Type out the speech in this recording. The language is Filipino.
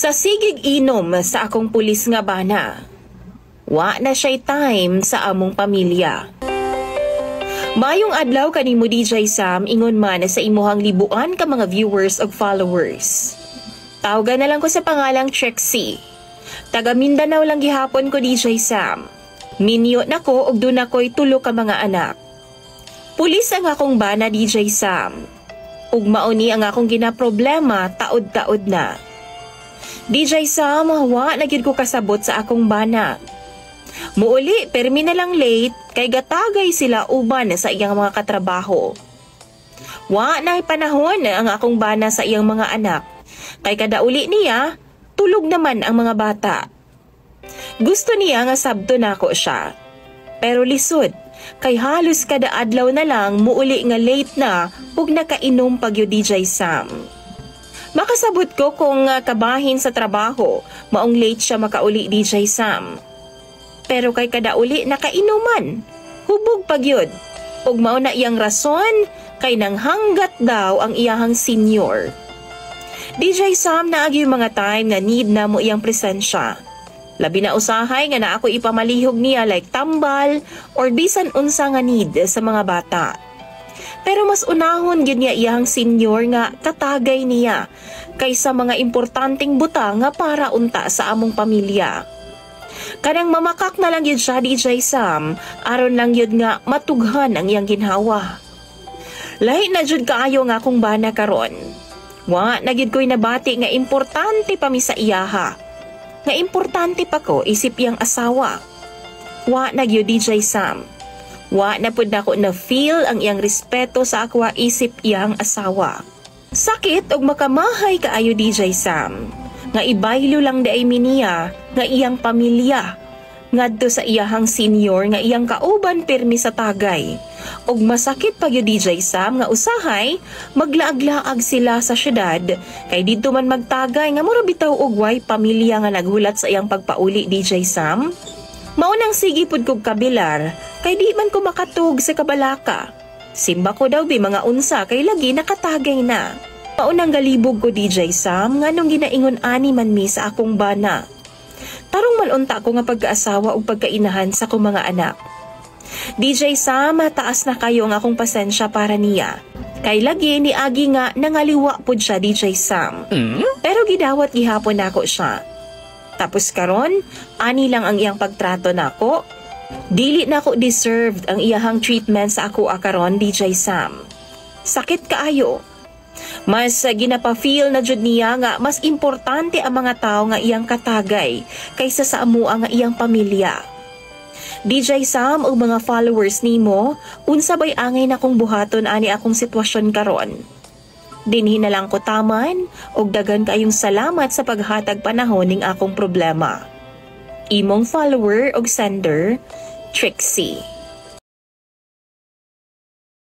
Sa sigig inom sa akong pulis nga bana, wa na siya'y time sa among pamilya. Mayong adlaw kanimo DJ Sam, ingon man sa imuhang libuan ka mga viewers ug followers. Tawagan na lang ko sa pangalang Trixie. Taga Mindanao lang gihapon ko DJ Sam. Minyo na ko ug doon ako'y tulo ka mga anak. Pulis ang akong bana DJ Sam. Ug mauni ang akong ginaproblema taod-taod na. DJ Sam, wa na gyud ko kasabot sa akong bana. Muuli, permi na lang late, kay gatagay sila uban sa iyang mga katrabaho. Wa na panahon ang akong bana sa iyang mga anak, kay kada uli niya, tulog naman ang mga bata. Gusto niya nga sabto nako siya. Pero lisod, kay halos kada adlaw na lang muuli nga late na ug nakainom pag yu DJ Sam. Makasabot ko kung kabahin sa trabaho, maong late siya makauli DJ Sam. Pero kay kada uli nakainuman, hubog pagyod. Ug mao na iyang rason kay nang hanggat daw ang iyahang senior. DJ Sam, naagi yung mga time nga need na mo iyang presensya. Labi na usahay nga na ako ipamalihog niya like tambal or bisan unsa nga need sa mga bata. Pero mas unahon gyud niya iyang senior nga katagay niya kaysa mga importanteng buta nga para unta sa among pamilya. Kanang mamakak na lang yun siya DJ Sam, aron lang yun nga matughan ang iyang ginhawa. Lahi na jud kaayo nga akong bana karon. Wa na gyud ko'y nabati nga importante pa mi sa iyaha. Nga importante pa ko isip iyang asawa. Wa na gyud DJ Sam. Wa na pud nako na feel ang iyang respeto sa akwa isip iyang asawa. Sakit og makamahay kaayo DJ Sam. Nga ibaylo lang daay miniya nga iyang pamilya. Ngadto sa iyahang senior nga iyang kauban pirmi sa tagay. Og masakit pa gyud DJ Sam nga usahay maglaag-laag sila sa syudad kay didto man magtagay nga mura bitaw og way pamilya nga naghulat sa iyang pagpauli DJ Sam. Maunang sige pud kog kabilar, kay di man ko makatug sa kabalaka. Simba ko daw bi mga unsa kay lagi nakatagay na. Maunang galibog ko DJ Sam nganong ginaingon ani man mi sa akong bana. Tarong malunta ko nga pagkaasawa ug pagkainahan sa akong mga anak. DJ Sam, taas na kayo ang akong pasensya para niya. Kay lagi ni agi nga nangaliwa pud siya DJ Sam. Pero gidawat gihapon nako siya. Tapos karon, ani lang ang iyang pagtrato nako. Dili nako deserved ang iyahang treatment sa ako karon DJ Sam. Sakit kaayo. Mas ginapa-feel na jud niya nga mas importante ang mga tao nga iyang katagay kaysa sa amua nga iyang pamilya. DJ Sam ug mga followers nimo, unsa bay angay na kong buhaton ani akong sitwasyon karon. Dinhi na lang ko taman og dagan kayong salamat sa paghatag panahon ning akong problema. Imong follower og sender, Trixie.